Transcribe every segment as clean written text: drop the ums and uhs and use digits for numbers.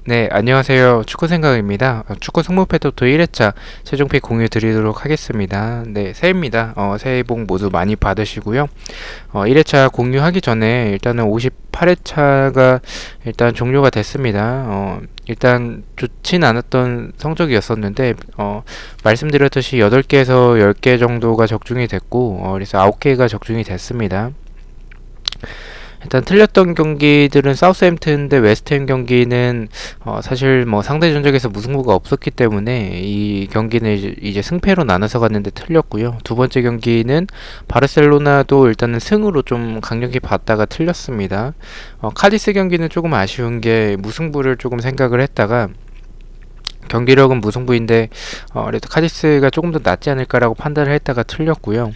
네, 안녕하세요. 축구생각입니다. 축구 승무패드토 1회차 최종픽 공유 드리도록 하겠습니다. 네, 새해입니다. 새해 복 모두 많이 받으시고요. 1회차 공유하기 전에 일단은 58회차가 일단 종료가 됐습니다. 일단 좋진 않았던 성적이었었는데, 말씀드렸듯이 8개에서 10개 정도가 적중이 됐고, 그래서 9개가 적중이 됐습니다. 일단 틀렸던 경기들은 사우스햄튼 대 웨스트햄 경기는 사실 뭐 상대 전적에서 무승부가 없었기 때문에 이 경기는 이제 승패로 나눠서 갔는데 틀렸고요. 두 번째 경기는 바르셀로나도 일단은 승으로 좀 강력히 봤다가 틀렸습니다. 카디스 경기는 조금 아쉬운 게 무승부를 조금 생각을 했다가 경기력은 무승부인데 그래도 카디스가 조금 더 낫지 않을까라고 판단을 했다가 틀렸고요.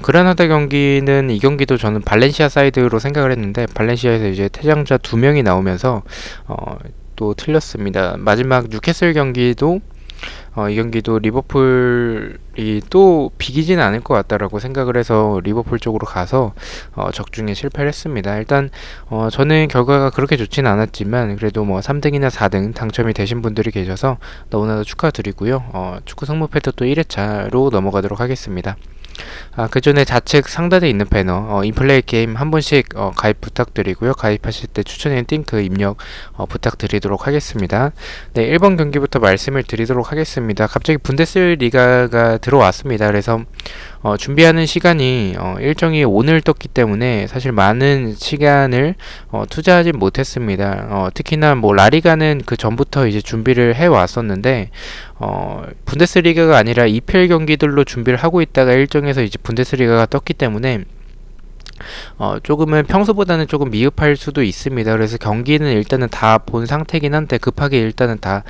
그라나다 경기는 이 경기도 저는 발렌시아 사이드로 생각을 했는데 발렌시아에서 이제 퇴장자 2명이 나오면서 또 틀렸습니다. 마지막 뉴캐슬 경기도 이 경기도 리버풀이 또 비기진 않을 것 같다라고 생각을 해서 리버풀 쪽으로 가서 적중에 실패를 했습니다. 일단 저는 결과가 그렇게 좋진 않았지만 그래도 뭐 3등이나 4등 당첨이 되신 분들이 계셔서 너무나도 축하드리고요. 축구 성무패드 또 1회차로 넘어가도록 하겠습니다. 그 전에 좌측 상단에 있는 배너 인플레이 게임 한 번씩 가입 부탁드리고요. 가입하실 때 추천인 띵크 입력 부탁드리도록 하겠습니다. 네, 1번 경기부터 말씀을 드리도록 하겠습니다. 갑자기 분데스리가가 들어왔습니다. 그래서 준비하는 시간이 일정이 오늘 떴기 때문에 사실 많은 시간을 투자하지 못했습니다. 특히나 뭐 라리가는 그 전부터 이제 준비를 해 왔었는데 분데스리가가 아니라 EPL 경기들로 준비를 하고 있다가 일정에서 이제 분데스리가가 떴기 때문에 조금은 평소보다는 조금 미흡할 수도 있습니다. 그래서 경기는 일단은 다 본 상태긴 한데 급하게 일단은 다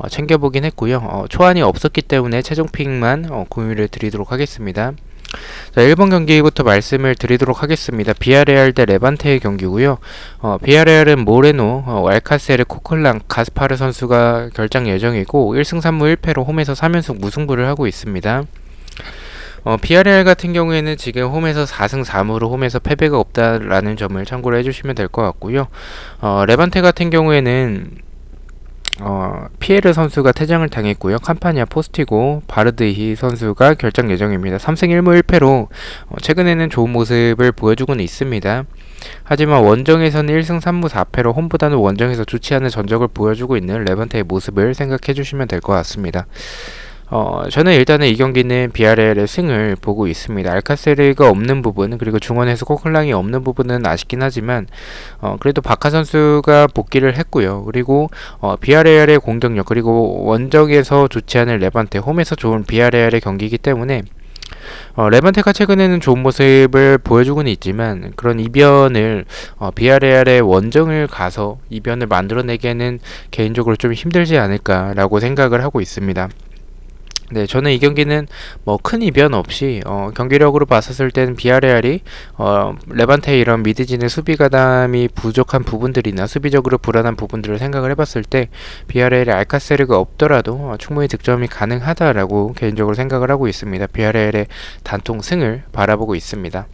챙겨보긴 했고요. 초안이 없었기 때문에 최종 픽만 공유를 드리도록 하겠습니다. 자, 1번 경기부터 말씀을 드리도록 하겠습니다. 비아레알 대 레반테의 경기고요. 비아레알은 모레노, 알카세르, 코클랑, 가스파르 선수가 결장 예정이고 1승 3무 1패로 홈에서 3연속 무승부를 하고 있습니다. 비아레알 같은 경우에는 지금 홈에서 4승 4무로 홈에서 패배가 없다라는 점을 참고로 해주시면 될 것 같고요. 레반테 같은 경우에는 피에르 선수가 퇴장을 당했고요. 캄파니아, 포스티고, 바르드히 선수가 결장 예정입니다. 3승 1무 1패로 최근에는 좋은 모습을 보여주고는 있습니다. 하지만 원정에서는 1승 3무 4패로 홈보다는 원정에서 좋지 않은 전적을 보여주고 있는 레반테의 모습을 생각해 주시면 될 것 같습니다. 저는 일단은 이 경기는 비아레알의 승을 보고 있습니다. 알카세르가 없는 부분 그리고 중원에서 코클랑이 없는 부분은 아쉽긴 하지만 그래도 바카 선수가 복귀를 했고요. 그리고 비아레알의 공격력 그리고 원정에서 좋지 않은 레반테 홈에서 좋은 비아레알의 경기이기 때문에 레반테가 최근에는 좋은 모습을 보여주고는 있지만 그런 이변을 비아레알의 원정을 가서 이변을 만들어내기에는 개인적으로 좀 힘들지 않을까라고 생각을 하고 있습니다. 네, 저는 이 경기는 뭐 큰 이변 없이 경기력으로 봤었을 때는 비아레알이 레반테의 이런 미드진의 수비 가담이 부족한 부분들이나 수비적으로 불안한 부분들을 생각을 해봤을 때 비아레알의 알카세르가 없더라도 충분히 득점이 가능하다라고 개인적으로 생각을 하고 있습니다. 비아레알의 단통 승을 바라보고 있습니다.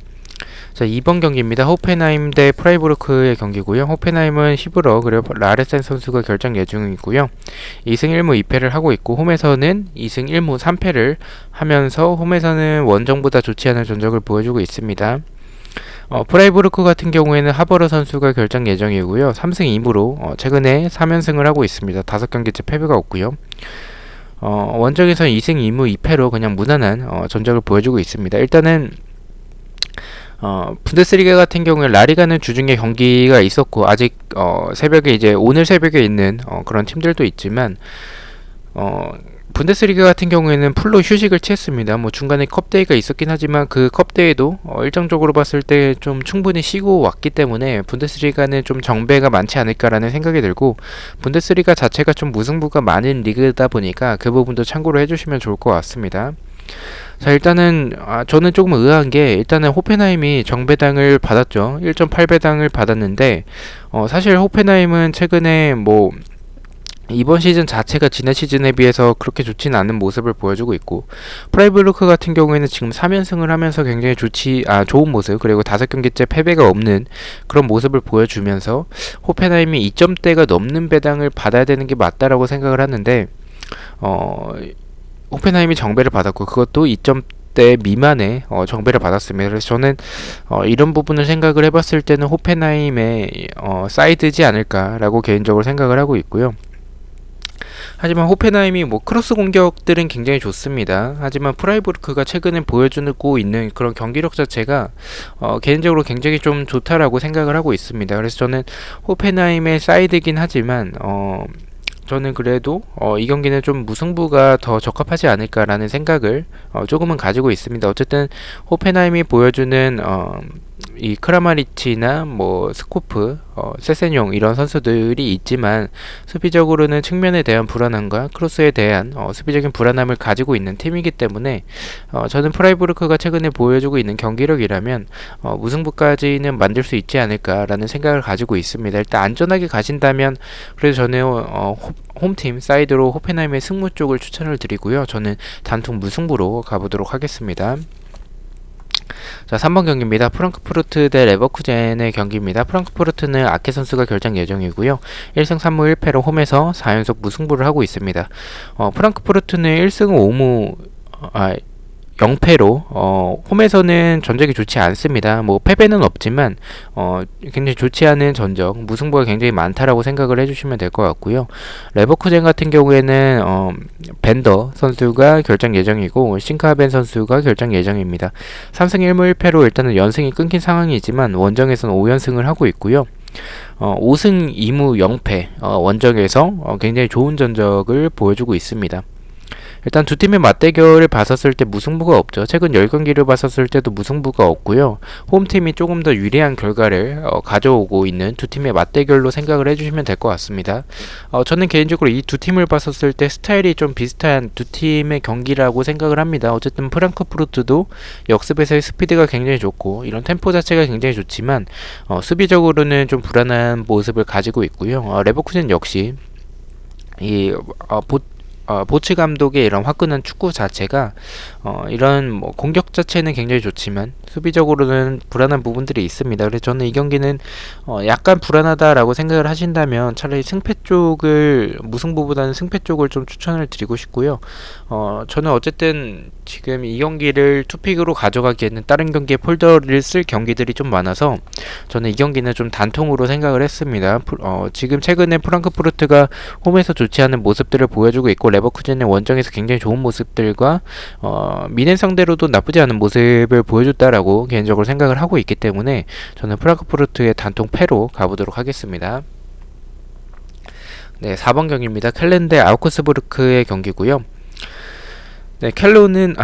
자, 2번 경기입니다. 호펜하임 대 프라이부르크의 경기고요. 호펜하임은 히브러 그리고 라르센 선수가 결정 예정이고요. 2승 1무 2패를 하고 있고 홈에서는 2승 1무 3패를 하면서 홈에서는 원정보다 좋지 않은 전적을 보여주고 있습니다. 프라이부르크 같은 경우에는 하버러 선수가 결정 예정이고요. 3승 2무로 최근에 3연승을 하고 있습니다. 5경기째 패배가 없고요. 원정에서 2승 2무 2패로 그냥 무난한 전적을 보여주고 있습니다. 일단은 분데스리가 같은 경우에 라리가는 주중에 경기가 있었고 아직 새벽에 이제 오늘 새벽에 있는 그런 팀들도 있지만 분데스리가 같은 경우에는 풀로 휴식을 취했습니다. 뭐 중간에 컵데이가 있었긴 하지만 그 컵데이도 일정적으로 봤을 때 좀 충분히 쉬고 왔기 때문에 분데스리가는 좀 정배가 많지 않을까라는 생각이 들고 분데스리가 자체가 좀 무승부가 많은 리그다 보니까 그 부분도 참고로 해주시면 좋을 것 같습니다. 자, 일단은 저는 조금 의아한 게 일단은 호펜하임이 정배당을 받았죠. 1.8배당을 받았는데 사실 호펜하임은 최근에 뭐 이번 시즌 자체가 지난 시즌에 비해서 그렇게 좋지는 않은 모습을 보여주고 있고, 프라이부르크 같은 경우에는 지금 3연승을 하면서 굉장히 좋은 모습, 그리고 5경기째 패배가 없는 그런 모습을 보여주면서 호펜하임이 2점대가 넘는 배당을 받아야 되는 게 맞다라고 생각을 하는데, 어, 호펜하임이 정배를 받았고 그것도 2점대 미만의 정배를 받았습니다. 그래서 저는 이런 부분을 생각을 해봤을 때는 호펜하임의 사이드지 않을까라고 개인적으로 생각을 하고 있고요. 하지만 호펜하임이 뭐 크로스 공격들은 굉장히 좋습니다. 하지만 프라이부르크가 최근에 보여주고 있는 그런 경기력 자체가 개인적으로 굉장히 좀 좋다라고 생각을 하고 있습니다. 그래서 저는 호펜하임의 사이드긴 하지만 저는 그래도 이 경기는 좀 무승부가 더 적합하지 않을까라는 생각을 조금은 가지고 있습니다. 어쨌든 호펜하임이 보여주는 이 크라마리치나 뭐 스코프, 세세뇽 이런 선수들이 있지만 수비적으로는 측면에 대한 불안함과 크로스에 대한 수비적인 불안함을 가지고 있는 팀이기 때문에 저는 프라이부르크가 최근에 보여주고 있는 경기력이라면 무승부까지는 만들 수 있지 않을까라는 생각을 가지고 있습니다. 일단 안전하게 가신다면 그래도 저는 홈팀 사이드로 호펜하임의 승부 쪽을 추천을 드리고요. 저는 단통 무승부로 가보도록 하겠습니다. 자, 3번 경기입니다. 프랑크푸르트 대 레버쿠젠의 경기입니다. 프랑크푸르트는 아케 선수가 결장 예정이고요. 1승 3무 1패로 홈에서 4연속 무승부를 하고 있습니다. 프랑크푸르트는 1승 5무 0패로 홈에서는 전적이 좋지 않습니다. 뭐 패배는 없지만 굉장히 좋지 않은 전적, 무승부가 굉장히 많다라고 생각을 해주시면 될 것 같고요. 레버쿠젠 같은 경우에는 벤더 선수가 결장 예정이고 싱카벤 선수가 결장 예정입니다. 3승 1무 1패로 일단은 연승이 끊긴 상황이지만 원정에서는 5연승을 하고 있고요. 5승 2무 0패 원정에서 굉장히 좋은 전적을 보여주고 있습니다. 일단 두 팀의 맞대결을 봤었을 때 무승부가 없죠. 최근 10경기를 봤었을 때도 무승부가 없고요. 홈팀이 조금 더 유리한 결과를 가져오고 있는 두 팀의 맞대결로 생각을 해주시면 될 것 같습니다. 저는 개인적으로 이 두 팀을 봤었을 때 스타일이 좀 비슷한 두 팀의 경기라고 생각을 합니다. 어쨌든 프랑크푸르트도 역습에서의 스피드가 굉장히 좋고 이런 템포 자체가 굉장히 좋지만 수비적으로는 좀 불안한 모습을 가지고 있고요. 레버쿠젠 역시 보츠 감독의 이런 화끈한 축구 자체가 이런 뭐 공격 자체는 굉장히 좋지만 수비적으로는 불안한 부분들이 있습니다. 그래서 저는 이 경기는 약간 불안하다라고 생각을 하신다면 차라리 승패 쪽을 무승부보다는 승패 쪽을 좀 추천을 드리고 싶고요. 저는 어쨌든 지금 이 경기를 투픽으로 가져가기에는 다른 경기에 폴더를 쓸 경기들이 좀 많아서 저는 이 경기는 좀 단통으로 생각을 했습니다. 지금 최근에 프랑크푸르트가 홈에서 좋지 않은 모습들을 보여주고 있고 레버쿠젠의 원정에서 굉장히 좋은 모습들과 미넨 상대로도 나쁘지 않은 모습을 보여줬다라고 개인적으로 생각을 하고 있기 때문에 저는 프랑크푸르트의 단통 패로 가보도록 하겠습니다. 네, 4번 경기입니다. 켈른 대 아우크스부르크의 경기고요. 네, 켈르는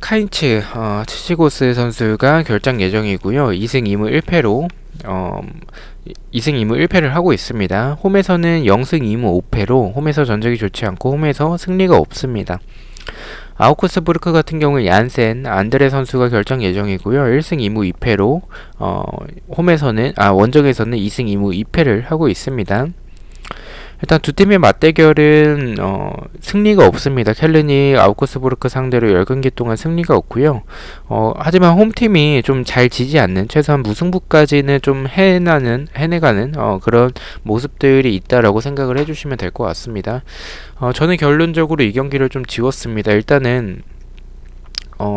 카인츠 치치고스 선수가 결장 예정이고요. 2승 2무 1패로 2승 2무 1패를 하고 있습니다. 홈에서는 0승 2무 5패로 홈에서 전적이 좋지 않고 홈에서 승리가 없습니다. 아우크스부르크 같은 경우 얀센 안드레 선수가 결정 예정이고요. 1승 2무 2패로 원정에서는 2승 2무 2패를 하고 있습니다. 일단 두 팀의 맞대결은 승리가 없습니다. 켈른이 아우크스부르크 상대로 10경기 동안 승리가 없고요. 하지만 홈팀이 좀 잘 지지 않는, 최소한 무승부까지는 좀 해내가는 그런 모습들이 있다라고 생각을 해주시면 될 것 같습니다. 저는 결론적으로 이 경기를 좀 지웠습니다. 일단은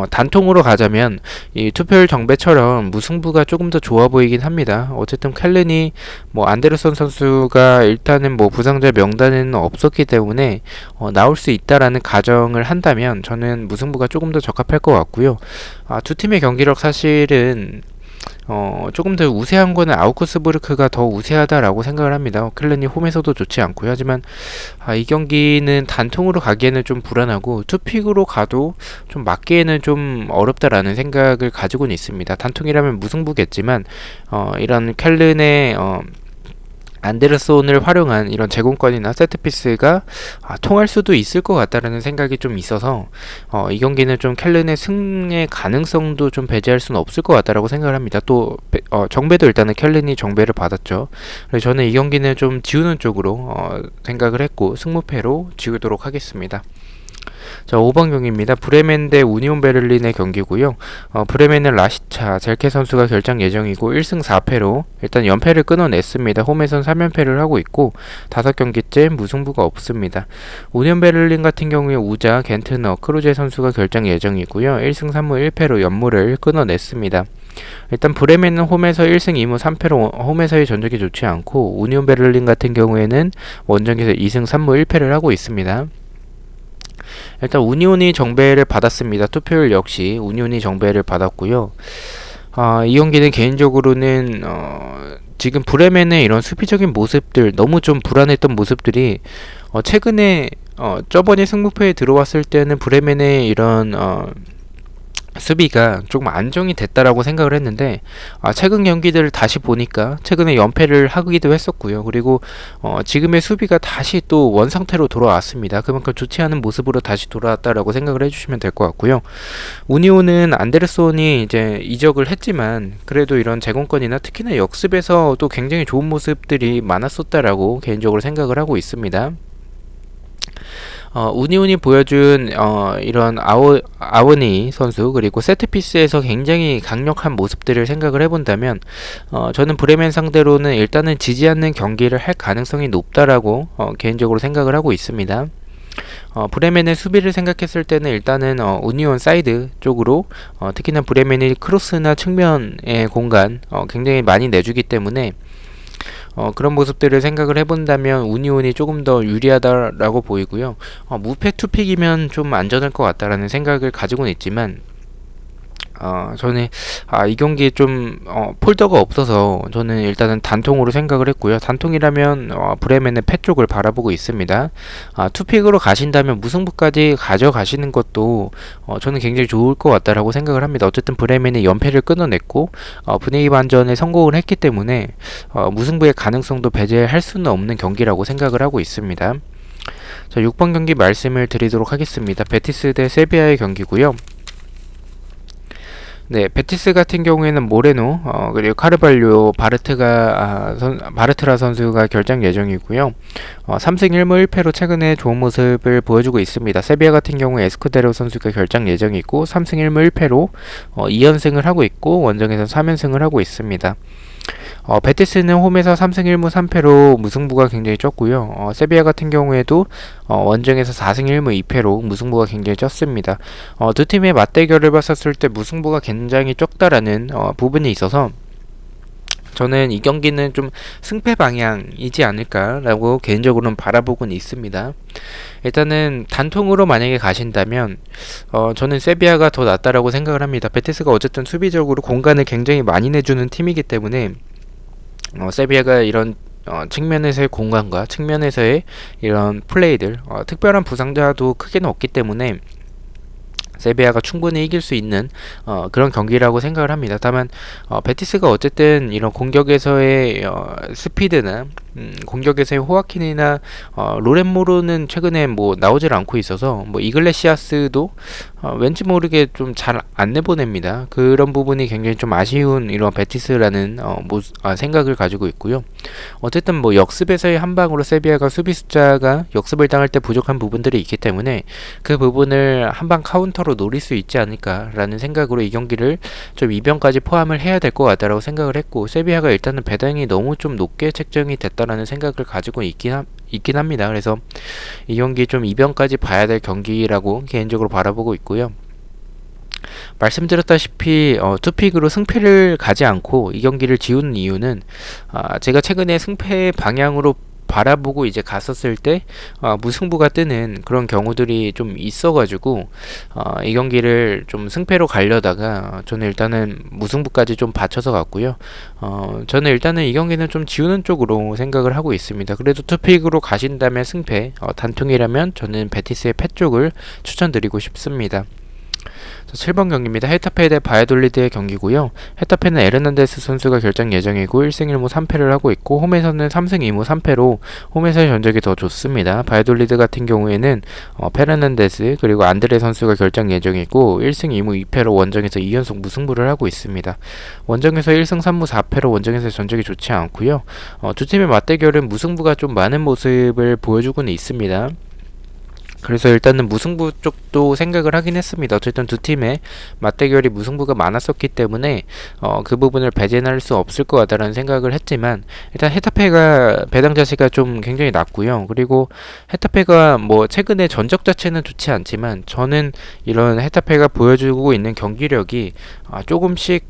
단통으로 가자면 이 투표율 정배처럼 무승부가 조금 더 좋아 보이긴 합니다. 어쨌든 켈른이 안데르손 선수가 일단은 부상자 명단에는 없었기 때문에 나올 수 있다라는 가정을 한다면 저는 무승부가 조금 더 적합할 것 같고요. 두 팀의 경기력 사실은 조금 더 우세한 거는 아우크스부르크가 더 우세하다라고 생각을 합니다. 켈른이 홈에서도 좋지 않고요. 하지만 이 경기는 단통으로 가기에는 좀 불안하고 투픽으로 가도 좀 맞기에는 좀 어렵다라는 생각을 가지고는 있습니다. 단통이라면 무승부겠지만 이런 켈른의 안데르손을 활용한 이런 제공권이나 세트피스가 통할 수도 있을 것 같다라는 생각이 좀 있어서 이 경기는 좀 켈른의 승의 가능성도 좀 배제할 수는 없을 것 같다라고 생각을 합니다. 또 정배도 일단은 켈른이 정배를 받았죠. 그래서 저는 이 경기는 좀 지우는 쪽으로 생각을 했고 승무패로 지우도록 하겠습니다. 자, 5번 경기입니다. 브레멘 대 우니온 베를린의 경기고요. 브레멘은 라시차, 젤케 선수가 결장 예정이고 1승 4패로 일단 연패를 끊어냈습니다. 홈에선 3연패를 하고 있고 5경기째 무승부가 없습니다. 우니온 베를린 같은 경우에 우자, 겐트너, 크루제 선수가 결장 예정이고요. 1승 3무 1패로 연무를 끊어냈습니다. 일단 브레멘은 홈에서 1승 2무 3패로 홈에서의 전적이 좋지 않고 우니온 베를린 같은 경우에는 원정에서 2승 3무 1패를 하고 있습니다. 일단 우니온이 정배를 받았습니다. 투표율 역시 우니온이 정배를 받았고요. 이 경기는 개인적으로는 지금 브레멘의 이런 수비적인 모습들, 너무 좀 불안했던 모습들이 최근에 저번에 승부패에 들어왔을 때는 브레멘의 이런 수비가 조금 안정이 됐다라고 생각을 했는데 최근 경기들을 다시 보니까 최근에 연패를 하기도 했었고요. 그리고 지금의 수비가 다시 또 원상태로 돌아왔습니다. 그만큼 좋지 않은 모습으로 다시 돌아왔다라고 생각을 해주시면 될 것 같고요. 우니온은 안데르손이 이제 이적을 했지만 그래도 이런 제공권이나 특히나 역습에서 또 굉장히 좋은 모습들이 많았었다라고 개인적으로 생각을 하고 있습니다. 우니온이 보여준 이런 아우니 선수 그리고 세트피스에서 굉장히 강력한 모습들을 생각을 해본다면 저는 브레멘 상대로는 일단은 지지 않는 경기를 할 가능성이 높다라고 개인적으로 생각을 하고 있습니다. 브레멘의 수비를 생각했을 때는 일단은 우니온 사이드 쪽으로 특히나 브레멘이 크로스나 측면의 공간 굉장히 많이 내주기 때문에 그런 모습들을 생각을 해본다면 우니온이 조금 더 유리하다라고 보이고요. 무패 투픽이면 좀 안전할 것 같다라는 생각을 가지고는 있지만 저는 이 경기에 좀 폴더가 없어서 저는 일단은 단통으로 생각을 했고요. 단통이라면 브레멘의 패 쪽을 바라보고 있습니다. 투픽으로 가신다면 무승부까지 가져가시는 것도 저는 굉장히 좋을 것 같다라고 생각을 합니다. 어쨌든 브레멘이 연패를 끊어냈고 분위기 반전에 성공을 했기 때문에 무승부의 가능성도 배제할 수는 없는 경기라고 생각을 하고 있습니다. 자, 6번 경기 말씀을 드리도록 하겠습니다. 베티스 대 세비야의 경기고요. 네, 베티스 같은 경우에는 모레노 그리고 카르발료 바르트라 선수가 결장 예정이고요. 3승 1무 1패로 최근에 좋은 모습을 보여주고 있습니다. 세비야 같은 경우에 에스쿠데로 선수가 결장 예정이고 3승 1무 1패로 2연승을 하고 있고 원정에서 3연승을 하고 있습니다. 베티스는 홈에서 3승 1무 3패로 무승부가 굉장히 적고요. 세비야 같은 경우에도 원정에서 4승 1무 2패로 무승부가 굉장히 적습니다. 두 팀의 맞대결을 봤었을 때 무승부가 굉장히 적다라는 부분이 있어서 저는 이 경기는 좀 승패 방향이지 않을까라고 개인적으로는 바라보고는 있습니다. 일단은 단통으로 만약에 가신다면 저는 세비야가 더 낫다라고 생각을 합니다. 베티스가 어쨌든 수비적으로 공간을 굉장히 많이 내주는 팀이기 때문에 세비야가 이런 측면에서의 공간과 측면에서의 이런 플레이들 특별한 부상자도 크게는 없기 때문에 세비야가 충분히 이길 수 있는 그런 경기라고 생각을 합니다. 다만 베티스가 어쨌든 이런 공격에서의 스피드나 공격에서의 호아킨이나 로렌모르는 최근에 뭐 나오질 않고 있어서 뭐 이글레시아스도 왠지 모르게 좀 잘 안 내보냅니다. 그런 부분이 굉장히 좀 아쉬운 이런 베티스라는 생각을 가지고 있고요. 어쨌든 뭐 역습에서의 한 방으로 세비야가 수비 숫자가 역습을 당할 때 부족한 부분들이 있기 때문에 그 부분을 한 방 카운터로 노릴 수 있지 않을까라는 생각으로 이 경기를 좀 이변까지 포함을 해야 될 것 같다라고 생각을 했고 세비야가 일단은 배당이 너무 좀 높게 책정이 됐다라는 생각을 가지고 있긴 합니다. 그래서 이 경기 좀 이변까지 봐야 될 경기라고 개인적으로 바라보고 있고요. 말씀드렸다시피 투픽으로 승패를 가지 않고 이 경기를 지우는 이유는 제가 최근에 승패 방향으로 바라보고 이제 갔었을 때 무승부가 뜨는 그런 경우들이 좀 있어가지고 이 경기를 좀 승패로 가려다가 저는 일단은 무승부까지 좀 받쳐서 갔고요. 저는 일단은 이 경기는 좀 지우는 쪽으로 생각을 하고 있습니다. 그래도 투픽으로 가신다면 승패, 단통이라면 저는 베티스의 패 쪽을 추천드리고 싶습니다. 자, 7번 경기입니다. 헤타페 대 바이돌리드의 경기고요. 헤타페는 에르난데스 선수가 결장 예정이고 1승 1무 3패를 하고 있고 홈에서는 3승 2무 3패로 홈에서의 전적이 더 좋습니다. 바이돌리드 같은 경우에는 페르난데스 그리고 안드레 선수가 결장 예정이고 1승 2무 2패로 원정에서 2연속 무승부를 하고 있습니다. 원정에서 1승 3무 4패로 원정에서 전적이 좋지 않고요. 두 팀의 맞대결은 무승부가 좀 많은 모습을 보여주고는 있습니다. 그래서 일단은 무승부 쪽도 생각을 하긴 했습니다. 어쨌든 두 팀의 맞대결이 무승부가 많았었기 때문에 그 부분을 배제할 수 없을 것 같다라는 생각을 했지만 일단 헤타페가 배당 자체가 좀 굉장히 낮고요. 그리고 헤타페가 뭐 최근에 전적 자체는 좋지 않지만 저는 이런 헤타페가 보여주고 있는 경기력이 조금씩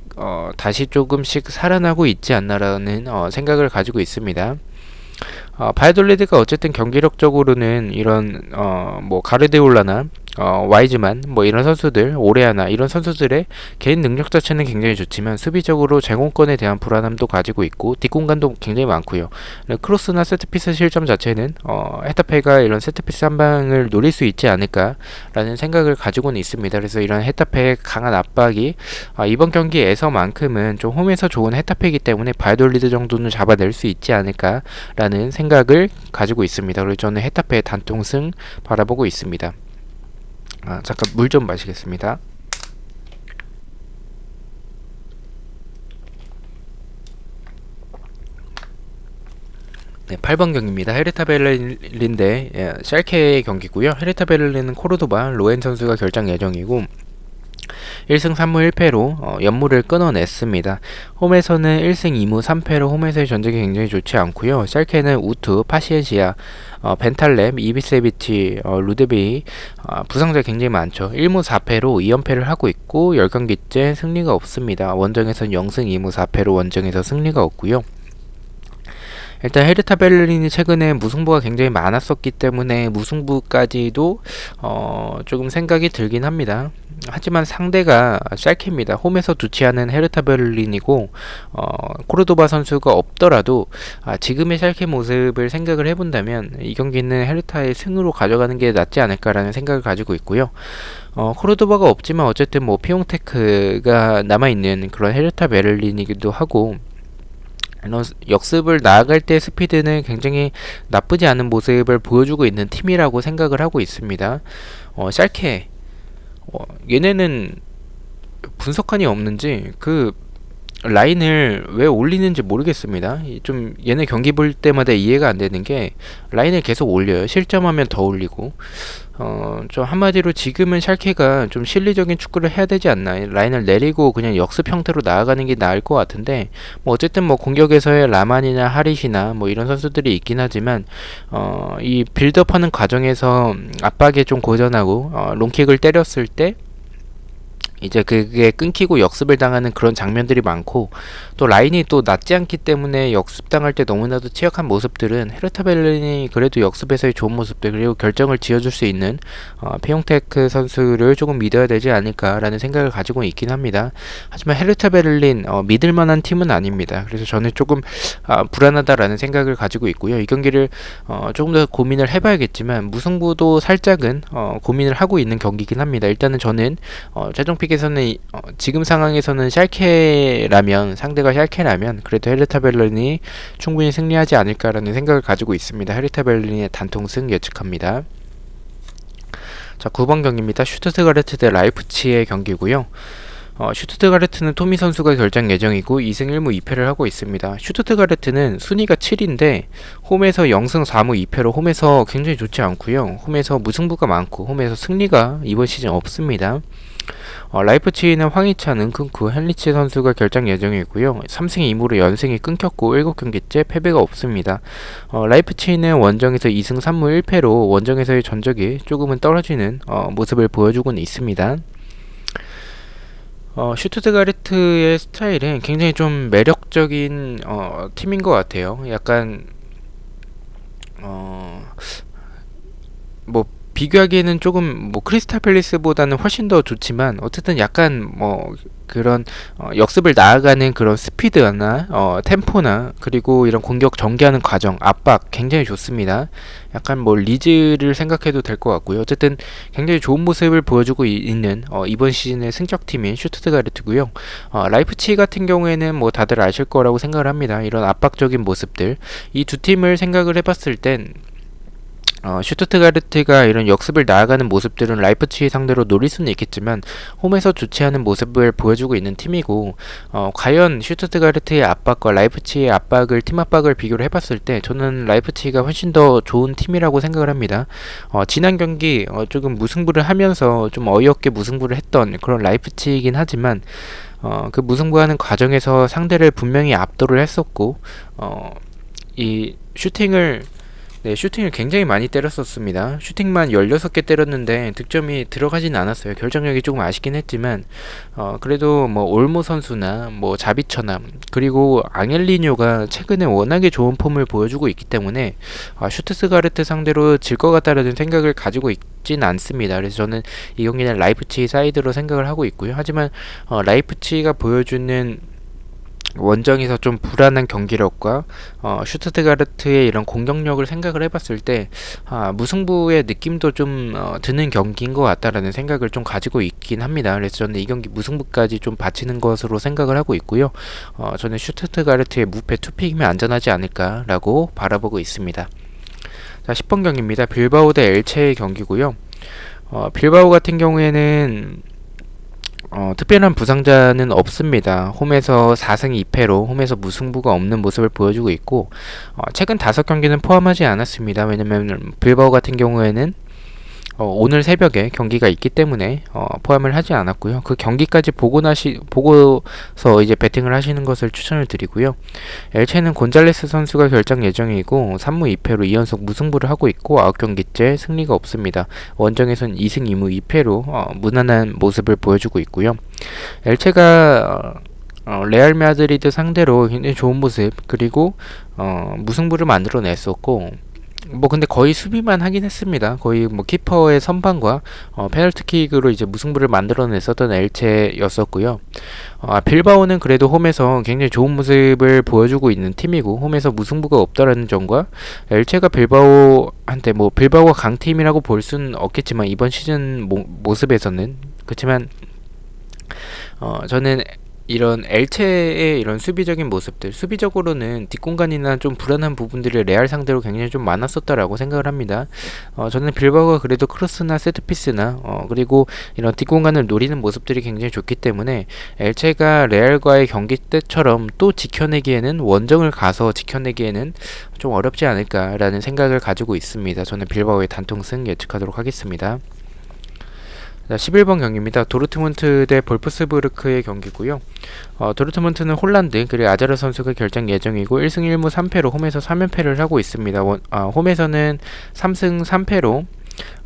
다시 조금씩 살아나고 있지 않나라는 생각을 가지고 있습니다. 바이돌리드가 어쨌든 경기력적으로는 이런 뭐 가르디올라나 와이즈만 뭐 이런 선수들 오레아나 이런 선수들의 개인 능력 자체는 굉장히 좋지만 수비적으로 제공권에 대한 불안함도 가지고 있고 뒷공간도 굉장히 많고요. 크로스나 세트피스 실점 자체는 헤타페가 이런 세트피스 한 방을 노릴 수 있지 않을까라는 생각을 가지고는 있습니다. 그래서 이런 헤타페의 강한 압박이 이번 경기에서만큼은 좀 홈에서 좋은 헤타페이기 때문에 바이돌리드 정도는 잡아낼 수 있지 않을까라는 생각을 가지고 있습니다. 그래서 저는 헤타페의 단통승 바라보고 있습니다. 잠깐 물 좀 마시겠습니다. 네, 8번 경기입니다. 헤르타 베를린 대 샬케의 경기고요. 헤르타 베를린은 코르도바 로엔 선수가 결장 예정이고 1승 3무 1패로 연무를 끊어냈습니다. 홈에서는 1승 2무 3패로 홈에서의 전적이 굉장히 좋지 않고요. 샬케는 우투, 파시엔시아, 벤탈렘, 이비세비치, 루데비 부상자 굉장히 많죠. 1무 4패로 2연패를 하고 있고 10경기째 승리가 없습니다. 원정에서는 0승 2무 4패로 원정에서 승리가 없고요. 일단 헤르타 베를린이 최근에 무승부가 굉장히 많았었기 때문에 무승부까지도 조금 생각이 들긴 합니다. 하지만 상대가 샬케입니다. 홈에서 두치 않은 헤르타 베를린이고 코르도바 선수가 없더라도 지금의 샬케 모습을 생각을 해본다면 이 경기는 헤르타의 승으로 가져가는 게 낫지 않을까라는 생각을 가지고 있고요. 코르도바가 없지만 어쨌든 뭐 피용테크가 남아있는 그런 헤르타 베를린이기도 하고 역습을 나아갈 때 스피드는 굉장히 나쁘지 않은 모습을 보여주고 있는 팀이라고 생각을 하고 있습니다. 샬케 얘네는 분석한이 없는지 그 라인을 왜 올리는지 모르겠습니다. 좀 얘네 경기 볼 때마다 이해가 안 되는 게 라인을 계속 올려요. 실점하면 더 올리고 좀 한마디로 지금은 샬케가 좀 실리적인 축구를 해야 되지 않나. 라인을 내리고 그냥 역습 형태로 나아가는 게 나을 것 같은데 뭐 어쨌든 뭐 공격에서의 라만이나 하릿이나 뭐 이런 선수들이 있긴 하지만 이 빌드업하는 과정에서 압박에 좀 고전하고 롱킥을 때렸을 때 이제 그게 끊기고 역습을 당하는 그런 장면들이 많고 또 라인이 또 낮지 않기 때문에 역습당할 때 너무나도 취약한 모습들은 헤르타 베를린이 그래도 역습에서의 좋은 모습들 그리고 결정을 지어줄 수 있는 피용테크 선수를 조금 믿어야 되지 않을까라는 생각을 가지고 있긴 합니다. 하지만 헤르타 베를린 믿을만한 팀은 아닙니다. 그래서 저는 조금 불안하다라는 생각을 가지고 있고요. 이 경기를 조금 더 고민을 해봐야겠지만 무승부도 살짝은 고민을 하고 있는 경기긴 합니다. 일단은 저는 최종 픽에서는 지금 상황에서는 샬케라면 상대가 샬케라면 그래도 헤르타 베를린이 충분히 승리하지 않을까라는 생각을 가지고 있습니다. 헤르타 베를린의 단통승 예측합니다. 자, 9번 경기입니다. 슈투트가르트 대 라이프치히의 경기고요. 슈투트가르트는 토미 선수가 결장 예정이고 2승 1무 2패를 하고 있습니다. 슈투트가르트는 순위가 7인데 홈에서 0승 4무 2패로 홈에서 굉장히 좋지 않고요. 홈에서 무승부가 많고 홈에서 승리가 이번 시즌 없습니다. 라이프치히는 황희찬, 은kun쿠, 헨리치 선수가 결장 예정이고요. 3승 2무로 연승이 끊겼고 7경기째 패배가 없습니다. 라이프치히는 원정에서 2승 3무 1패로 원정에서의 전적이 조금은 떨어지는 모습을 보여주고는 있습니다. 슈투트가르트의 스타일은 굉장히 좀 매력적인 팀인 것 같아요. 약간 뭐 비교하기에는 조금 뭐 크리스탈 팰리스보다는 훨씬 더 좋지만 어쨌든 약간 뭐 그런 역습을 나아가는 그런 스피드나 템포나 그리고 이런 공격 전개하는 과정, 압박 굉장히 좋습니다. 약간 뭐 리즈를 생각해도 될 것 같고요. 어쨌든 굉장히 좋은 모습을 보여주고 있는 이번 시즌의 승격팀인 슈투트가르트고요. 라이프치히 같은 경우에는 뭐 다들 아실 거라고 생각을 합니다. 이런 압박적인 모습들, 이 두 팀을 생각을 해봤을 땐 슈투트가르트가 이런 역습을 나아가는 모습들은 라이프치히 상대로 노릴 수는 있겠지만 홈에서 좋지 않은 모습을 보여주고 있는 팀이고, 과연 슈투트가르트의 압박과 라이프치히의 압박을, 팀 압박을 비교를 해봤을 때 저는 라이프치히가 훨씬 더 좋은 팀이라고 생각을 합니다. 지난 경기 조금 무승부를 하면서 좀 어이없게 무승부를 했던 그런 라이프치히이긴 하지만 그 무승부하는 과정에서 상대를 분명히 압도를 했었고, 이 슈팅을 굉장히 많이 때렸었습니다. 슈팅만 16개 때렸는데 득점이 들어가진 않았어요. 결정력이 조금 아쉽긴 했지만 그래도 뭐 올모 선수나 뭐 자비처나 그리고 앙헬리뇨가 최근에 워낙에 좋은 폼을 보여주고 있기 때문에 슈투트가르트 상대로 질 것 같다라는 생각을 가지고 있진 않습니다. 그래서 저는 이 경기는 라이프치히 사이드로 생각을 하고 있고요. 하지만 라이프치히가 보여주는 원정에서 좀 불안한 경기력과 슈투트가르트의 이런 공격력을 생각을 해봤을 때 무승부의 느낌도 좀 드는 경기인 것 같다라는 생각을 좀 가지고 있긴 합니다. 그래서 저는 이 경기 무승부까지 좀 바치는 것으로 생각을 하고 있고요. 저는 슈투트가르트의 무패 투픽이면 안전하지 않을까라고 바라보고 있습니다. 자, 10번 경기입니다. 빌바오 대 엘체의 경기고요. 빌바오 같은 경우에는 특별한 부상자는 없습니다. 홈에서 4승 2패로 홈에서 무승부가 없는 모습을 보여주고 있고, 최근 5경기는 포함하지 않았습니다. 왜냐면 빌바오 같은 경우에는 오늘 새벽에 경기가 있기 때문에 포함을 하지 않았고요. 그 경기까지 보고서 이제 배팅을 하시는 것을 추천을 드리고요. 엘체는 곤잘레스 선수가 결장 예정이고 3무 2패로 2연속 무승부를 하고 있고 9경기째 승리가 없습니다. 원정에선 2승 2무 2패로 무난한 모습을 보여주고 있고요. 엘체가 레알 마드리드 상대로 굉장히 좋은 모습, 그리고 무승부를 만들어냈었고, 뭐 근데 거의 수비만 하긴 했습니다. 거의 뭐 키퍼의 선방과 페널티킥으로 이제 무승부를 만들어냈었던 엘체였었고요. 빌바오는 그래도 홈에서 굉장히 좋은 모습을 보여주고 있는 팀이고 홈에서 무승부가 없다라는 점과, 엘체가 빌바오한테 뭐 빌바오가 강팀이라고 볼 수는 없겠지만 이번 시즌 모습에서는 그렇지만 저는 이런 엘체의 이런 수비적인 모습들, 수비적으로는 뒷공간이나 좀 불안한 부분들이 레알 상대로 굉장히 좀 많았었다라고 생각을 합니다. 저는 빌바오가 그래도 크로스나 세트피스나 그리고 이런 뒷공간을 노리는 모습들이 굉장히 좋기 때문에 엘체가 레알과의 경기 때처럼 또 지켜내기에는, 원정을 가서 지켜내기에는 좀 어렵지 않을까라는 생각을 가지고 있습니다. 저는 빌바오의 단통승 예측하도록 하겠습니다. 자, 11번 경기입니다. 도르트문트 대 볼프스부르크의 경기고요. 도르트문트는 홀란드, 그리고 아자르 선수가 결장 예정이고 1승 1무 3패로 홈에서 3연패를 하고 있습니다. 홈에서는 3승 3패로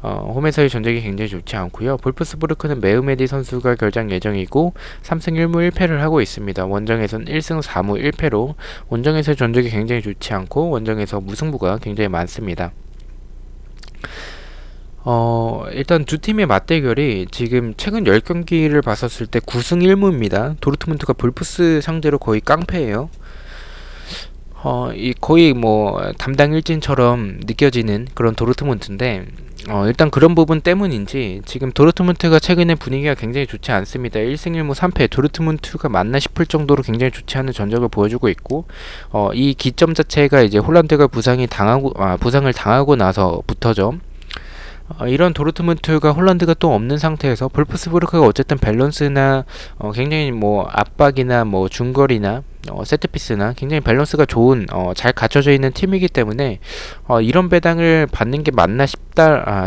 홈에서의 전적이 굉장히 좋지 않고요. 볼프스부르크는 메우메디 선수가 결장 예정이고 3승 1무 1패를 하고 있습니다. 원정에서는 1승 4무 1패로 원정에서의 전적이 굉장히 좋지 않고 원정에서 무승부가 굉장히 많습니다. 일단 두 팀의 맞대결이 지금 최근 10경기를 봤었을 때 9승 1무입니다. 도르트문트가 볼프스 상대로 거의 깡패예요. 거의 뭐 담당 일진처럼 느껴지는 그런 도르트문트인데, 일단 그런 부분 때문인지 지금 도르트문트가 최근에 분위기가 굉장히 좋지 않습니다. 1승 1무 3패, 도르트문트가 맞나 싶을 정도로 굉장히 좋지 않은 전적을 보여주고 있고, 이 기점 자체가 이제 홀란드가 부상을 당하고 나서부터죠. 이런 도르트문트가 홀란드가 또 없는 상태에서 볼프스부르크가 어쨌든 밸런스나 굉장히 뭐 압박이나 뭐 중거리나 세트피스나 굉장히 밸런스가 좋은 잘 갖춰져 있는 팀이기 때문에 이런 배당을 받는 게 맞나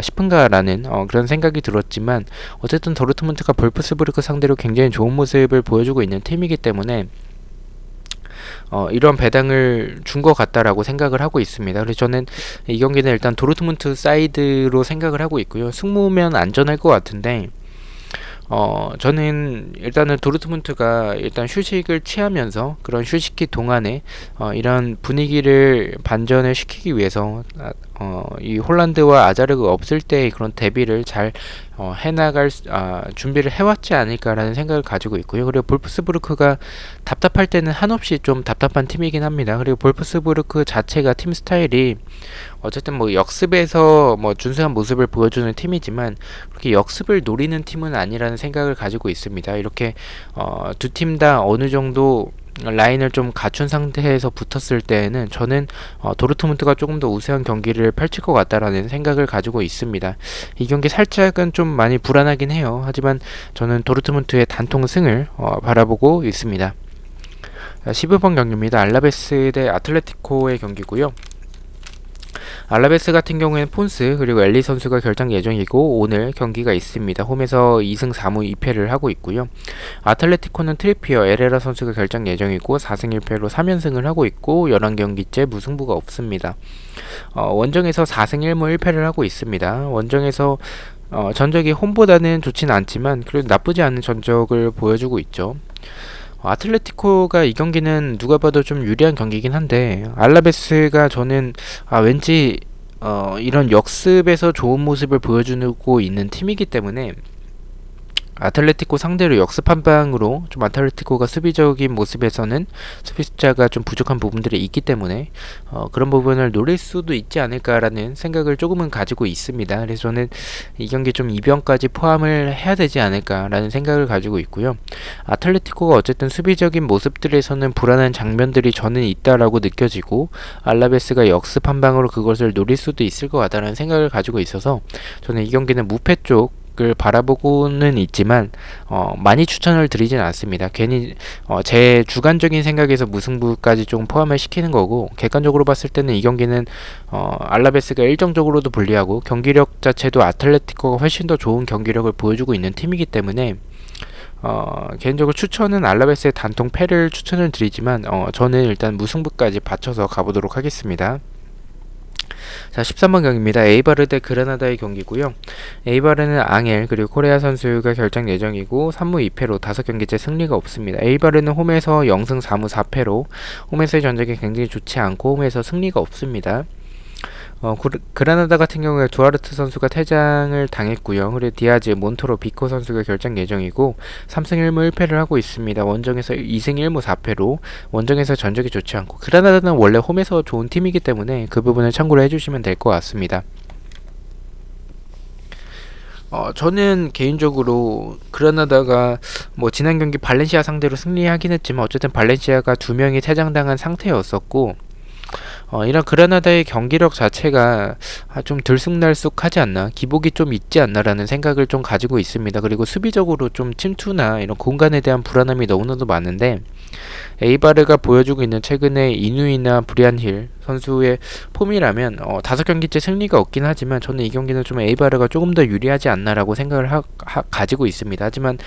싶은가라는 그런 생각이 들었지만, 어쨌든 도르트문트가 볼프스부르크 상대로 굉장히 좋은 모습을 보여주고 있는 팀이기 때문에 이런 배당을 준 것 같다라고 생각을 하고 있습니다. 그래서 저는 이 경기는 일단 도르트문트 사이드로 생각을 하고 있고요. 승무면 안전할 것 같은데, 저는 일단은 도르트문트가 일단 휴식을 취하면서 그런 휴식기 동안에 이런 분위기를 반전을 시키기 위해서 이 홀란드와 아자르가 없을 때의 그런 대비를 잘 해나갈 준비를 해왔지 않을까라는 생각을 가지고 있고요. 그리고 볼프스부르크가 답답할 때는 한없이 좀 답답한 팀이긴 합니다. 그리고 볼프스부르크 자체가 팀 스타일이 어쨌든 뭐 역습에서 뭐 준수한 모습을 보여주는 팀이지만 그렇게 역습을 노리는 팀은 아니라는 생각을 가지고 있습니다. 이렇게 두 팀 다 어느 정도 라인을 좀 갖춘 상태에서 붙었을 때에는 저는 도르트문트가 조금 더 우세한 경기를 펼칠 것 같다라는 생각을 가지고 있습니다. 이 경기 살짝은 좀 많이 불안하긴 해요. 하지만 저는 도르트문트의 단통 승을 바라보고 있습니다. 15번 경기입니다. 알라베스 대 아틀레티코의 경기고요. 알라베스 같은 경우에는 폰스 그리고 엘리 선수가 결장 예정이고 오늘 경기가 있습니다. 홈에서 2승 4무 2패를 하고 있고요. 아틀레티코는 트리피어 에레라 선수가 결장 예정이고 4승 1패로 3연승을 하고 있고 11경기째 무승부가 없습니다. 원정에서 4승 1무 1패를 하고 있습니다. 원정에서 전적이 홈보다는 좋지는 않지만 그래도 나쁘지 않은 전적을 보여주고 있죠. 아틀레티코가 이 경기는 누가 봐도 좀 유리한 경기긴 한데 알라베스가 저는 왠지 이런 역습에서 좋은 모습을 보여주고 있는 팀이기 때문에 아틀레티코 상대로 역습 한 방으로 좀 아틀레티코가 수비적인 모습에서는 수비 숫자가 좀 부족한 부분들이 있기 때문에 그런 부분을 노릴 수도 있지 않을까라는 생각을 조금은 가지고 있습니다. 그래서 저는 이 경기 좀 이변까지 포함을 해야 되지 않을까라는 생각을 가지고 있고요. 아틀레티코가 어쨌든 수비적인 모습들에서는 불안한 장면들이 저는 있다라고 느껴지고 알라베스가 역습 한 방으로 그것을 노릴 수도 있을 것 같다는 생각을 가지고 있어서 저는 이 경기는 무패 쪽 을 바라보고는 있지만 많이 추천을 드리진 않습니다. 괜히 제 주관적인 생각에서 무승부까지 좀 포함을 시키는 거고 객관적으로 봤을 때는 이 경기는 알라베스가 일정적으로도 불리하고 경기력 자체도 아틀레티코가 훨씬 더 좋은 경기력을 보여주고 있는 팀이기 때문에 개인적으로 추천은 알라베스의 단통 패를 추천을 드리지만 저는 일단 무승부까지 받쳐서 가보도록 하겠습니다. 자, 13번 경기입니다. 에이바르 대 그라나다의 경기고요. 에이바르는 앙헬 그리고 코레아 선수가 결장 예정이고 3무 2패로 5경기째 승리가 없습니다. 에이바르는 홈에서 0승 4무 4패로 홈에서의 전적이 굉장히 좋지 않고 홈에서 승리가 없습니다. 그라나다 같은 경우에 두아르트 선수가 퇴장을 당했고요. 그리고 디아즈, 몬토로, 비코 선수가 결장 예정이고 3승 1무 1패를 하고 있습니다. 원정에서 2승 1무 4패로 원정에서 전적이 좋지 않고 그라나다는 원래 홈에서 좋은 팀이기 때문에 그 부분을 참고를 해주시면 될 것 같습니다. 저는 개인적으로 그라나다가 뭐 지난 경기 발렌시아 상대로 승리하긴 했지만 어쨌든 발렌시아가 2명이 퇴장당한 상태였었고 이런 그라나다의 경기력 자체가 좀 들쑥날쑥하지 않나, 기복이 좀 있지 않나라는 생각을 좀 가지고 있습니다. 그리고 수비적으로 좀 침투나 이런 공간에 대한 불안함이 너무나도 많은데 에이바르가 보여주고 있는 최근에 이누이나 브리안 힐 선수의 폼이라면 5경기째 승리가 없긴 하지만 저는 이 경기는 좀 에이바르가 조금 더 유리하지 않나라고 생각을 가지고 있습니다. 하지만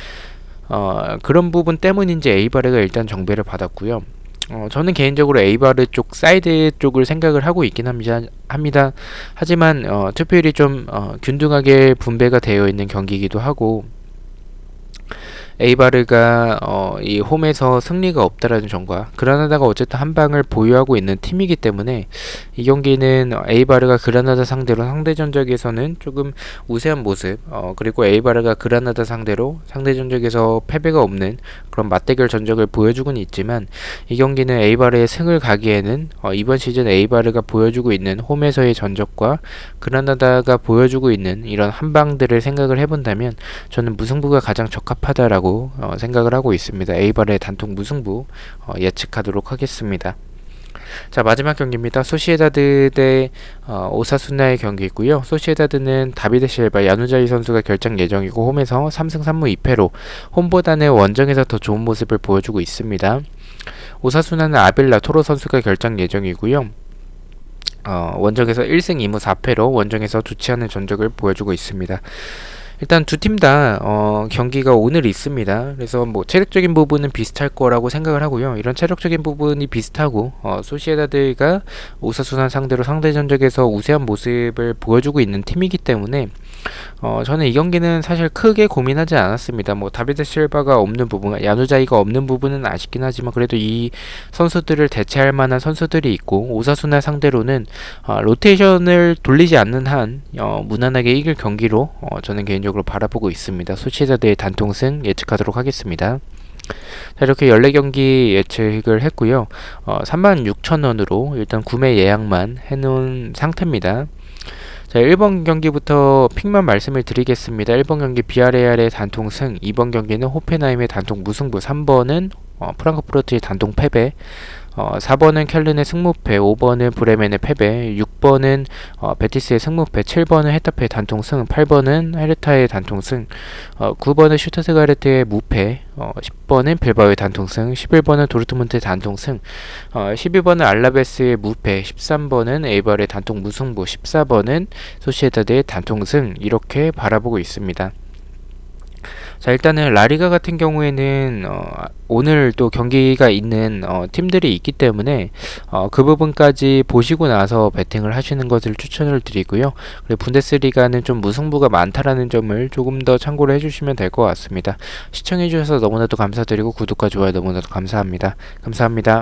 그런 부분 때문인지 에이바르가 일단 정배를 받았고요. 저는 개인적으로 에이바르 쪽 사이드 쪽을 생각을 하고 있긴 합니다. 하지만 투표율이 좀 균등하게 분배가 되어 있는 경기이기도 하고 에이바르가 이 홈에서 승리가 없다라는 점과 그라나다가 어쨌든 한 방을 보유하고 있는 팀이기 때문에 이 경기는 에이바르가 그라나다 상대로 상대 전적에서는 조금 우세한 모습 그리고 에이바르가 그라나다 상대로 상대 전적에서 패배가 없는 그런 맞대결 전적을 보여주고는 있지만 이 경기는 에이바르의 승을 가기에는 이번 시즌 에이바르가 보여주고 있는 홈에서의 전적과 그라나다가 보여주고 있는 이런 한방들을 생각을 해본다면 저는 무승부가 가장 적합하다라고 생각을 하고 있습니다. 에이바르의 단통 무승부 예측하도록 하겠습니다. 자, 마지막 경기입니다. 소시에다드 대 오사수나의 경기이고요. 소시에다드는 다비드 실바, 야누자이 선수가 결장 예정이고 홈에서 3승 3무 2패로 홈보다는 원정에서 더 좋은 모습을 보여주고 있습니다. 오사수나는 아빌라 토로 선수가 결장 예정이고요. 원정에서 1승 2무 4패로 원정에서 좋지 않은 전적을 보여주고 있습니다. 일단 두 팀 다 경기가 오늘 있습니다. 그래서 뭐 체력적인 부분은 비슷할 거라고 생각을 하고요. 이런 체력적인 부분이 비슷하고 소시에다드가 오사수나 상대로 상대 전적에서 우세한 모습을 보여주고 있는 팀이기 때문에 저는 이 경기는 사실 크게 고민하지 않았습니다. 뭐 다비드 실바가 없는 부분, 야누자이가 없는 부분은 아쉽긴 하지만 그래도 이 선수들을 대체할 만한 선수들이 있고 오사수나 상대로는 로테이션을 돌리지 않는 한 무난하게 이길 경기로 저는 개인적으로 바라보고 있습니다. 소시에다드의 단통승 예측하도록 하겠습니다. 자, 이렇게 14경기 예측을 했고요. 36,000원으로 일단 구매 예약만 해놓은 상태입니다. 자, 1번 경기부터 픽만 말씀을 드리겠습니다. 1번 경기 비아레알의 단통 승, 2번 경기는 호펜하임의 단통 무승부, 3번은 프랑크푸르트의 단통 패배, 4번은 켈른의 승무패, 5번은 브레멘의 패배, 6번은 베티스의 승무패, 7번은 헤타페의 단통승, 8번은 헤르타의 단통승, 9번은 슈타트가르트의 무패, 10번은 빌바오의 단통승, 11번은 도르트문트의 단통승, 12번은 알라베스의 무패, 13번은 에이벌의 단통 무승부, 14번은 소시에다드의 단통승 이렇게 바라보고 있습니다. 자, 일단은 라리가 같은 경우에는 오늘 또 경기가 있는 팀들이 있기 때문에 그 부분까지 보시고 나서 베팅을 하시는 것을 추천을 드리고요. 그리고 분데스리가는 좀 무승부가 많다라는 점을 조금 더 참고를 해주시면 될 것 같습니다. 시청해주셔서 너무나도 감사드리고 구독과 좋아요 너무나도 감사합니다. 감사합니다.